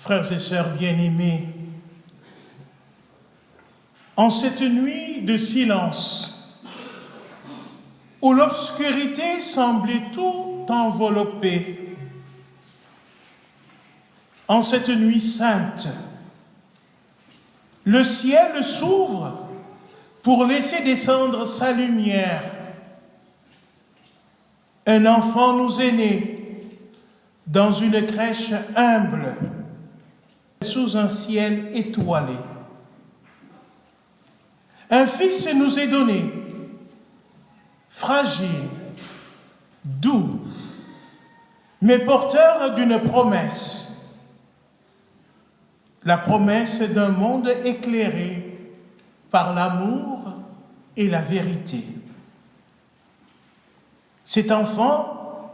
Frères et sœurs bien-aimés, en cette nuit de silence, où l'obscurité semblait tout envelopper, en cette nuit sainte, le ciel s'ouvre pour laisser descendre sa lumière. Un enfant nous est né dans une crèche humble, sous un ciel étoilé. Un fils nous est donné, fragile, doux, mais porteur d'une promesse. La promesse d'un monde éclairé par l'amour et la vérité. Cet enfant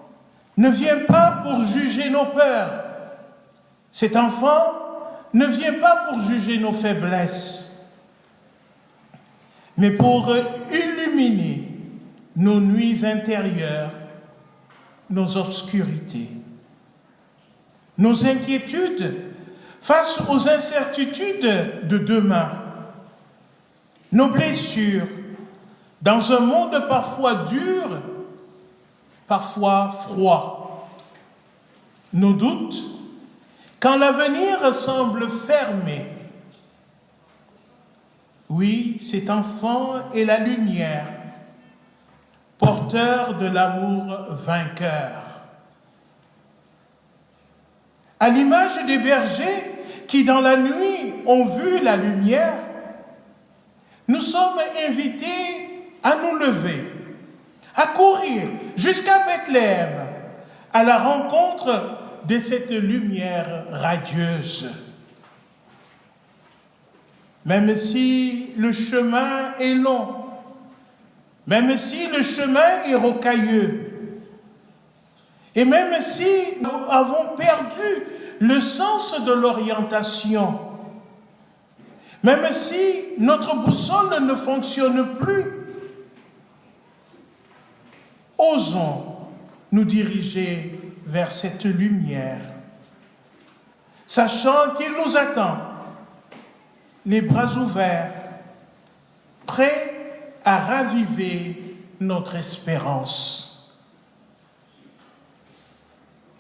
ne vient pas pour juger nos peurs. Cet enfant ne vient pas pour juger nos faiblesses, mais pour illuminer nos nuits intérieures, nos obscurités, nos inquiétudes face aux incertitudes de demain, nos blessures dans un monde parfois dur, parfois froid, nos doutes quand l'avenir semble fermé. Oui, cet enfant est la lumière, porteur de l'amour vainqueur. À l'image des bergers qui, dans la nuit, ont vu la lumière, nous sommes invités à nous lever, à courir jusqu'à Bethléem, à la rencontre de cette lumière radieuse. Même si le chemin est long, même si le chemin est rocailleux, et même si nous avons perdu le sens de l'orientation, même si notre boussole ne fonctionne plus, osons nous diriger vers cette lumière, sachant qu'il nous attend, les bras ouverts, prêts à raviver notre espérance.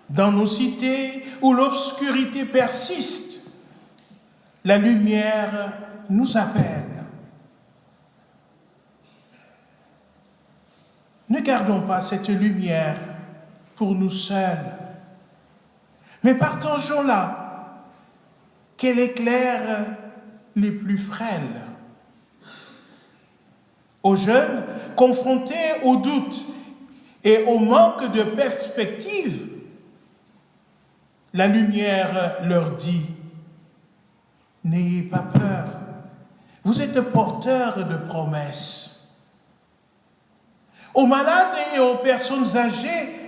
Dans nos cités où l'obscurité persiste, la lumière nous appelle. Ne gardons pas cette lumière pour nous seuls, mais partageons-la, qu'elle éclaire les plus frêles. Aux jeunes confrontés au doute et au manque de perspective, la lumière leur dit: n'ayez pas peur, vous êtes porteurs de promesses. Aux malades et aux personnes âgées,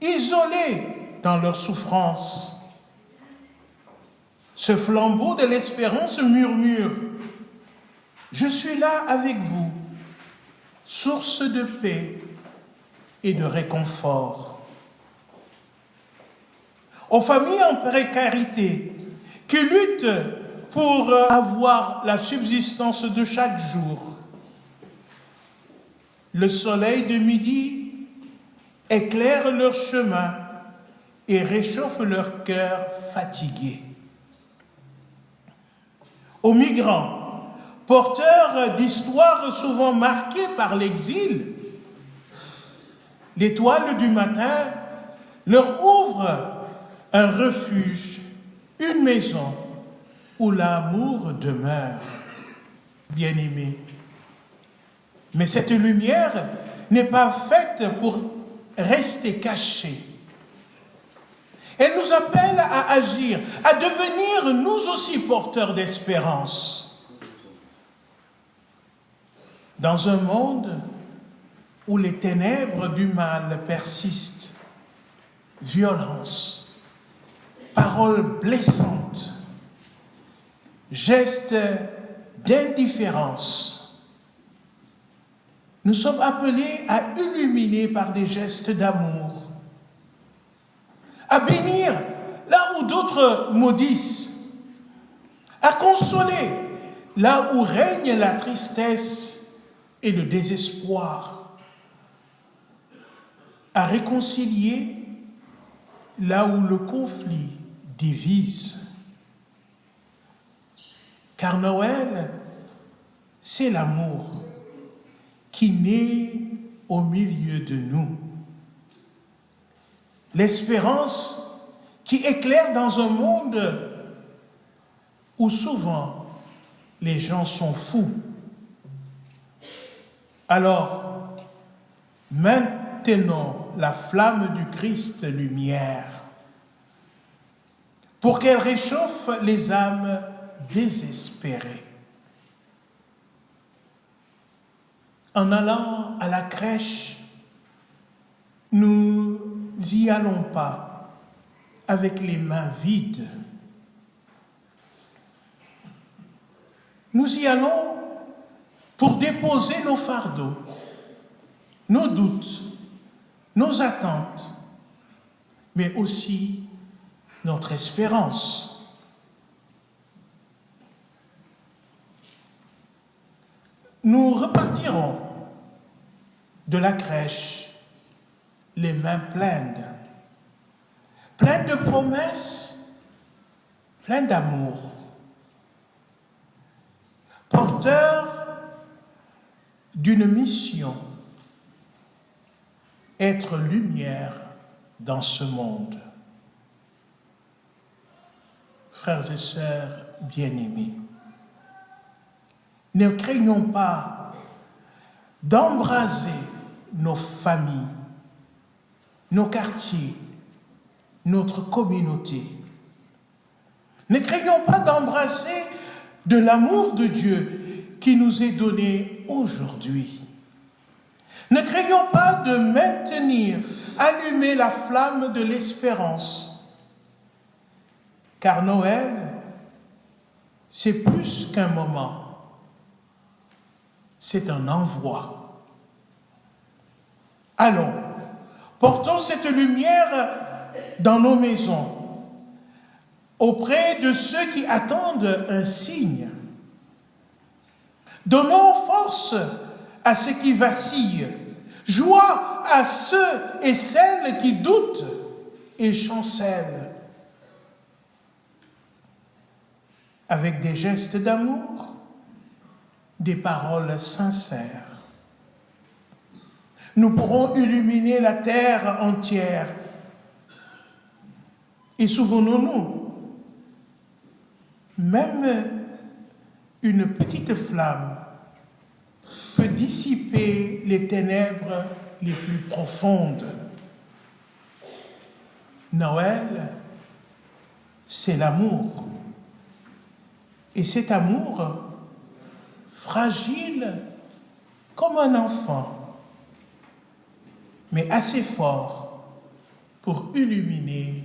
isolées dans leur souffrance, ce flambeau de l'espérance murmure: je suis là avec vous, source de paix et de réconfort. Aux familles en précarité qui luttent pour avoir la subsistance de chaque jour, le soleil de midi éclaire leur chemin et réchauffe leur cœur fatigué. Aux migrants, porteurs d'histoires souvent marquées par l'exil, l'étoile du matin leur ouvre un refuge, une maison où l'amour demeure. Bien-aimés, mais cette lumière n'est pas faite pour rester cachée. Elle nous appelle à agir, à devenir nous aussi porteurs d'espérance. Dans un monde où les ténèbres du mal persistent, violence, paroles blessantes, gestes d'indifférence, nous sommes appelés à illuminer par des gestes d'amour, à bénir là où d'autres maudissent, à consoler là où règne la tristesse et le désespoir, à réconcilier là où le conflit divise. Car Noël, c'est l'amour qui naît au milieu de nous. L'espérance qui éclaire dans un monde où souvent les gens sont fous. Alors, maintenons la flamme du Christ lumière pour qu'elle réchauffe les âmes désespérées. En allant à la crèche, nous n'y allons pas avec les mains vides. Nous y allons pour déposer nos fardeaux, nos doutes, nos attentes, mais aussi notre espérance. Nous repartirons de la crèche les mains pleines de promesses, pleines d'amour, porteurs d'une mission, être lumière dans ce monde. Frères et sœurs bien-aimés, ne craignons pas d'embraser nos familles, nos quartiers, notre communauté. Ne craignons pas d'embrasser de l'amour de Dieu qui nous est donné aujourd'hui. Ne craignons pas de maintenir allumée la flamme de l'espérance, car Noël, c'est plus qu'un moment, c'est un envoi. Allons, portons cette lumière dans nos maisons, auprès de ceux qui attendent un signe. Donnons force à ceux qui vacillent, joie à ceux et celles qui doutent et chancellent. Avec des gestes d'amour, des paroles sincères, nous pourrons illuminer la terre entière. Et souvenons-nous, même une petite flamme peut dissiper les ténèbres les plus profondes. Noël, c'est l'amour. Et cet amour, fragile comme un enfant, mais assez fort pour illuminer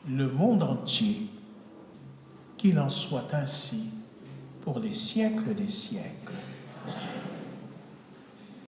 le monde entier. Qu'il en soit ainsi pour les siècles des siècles.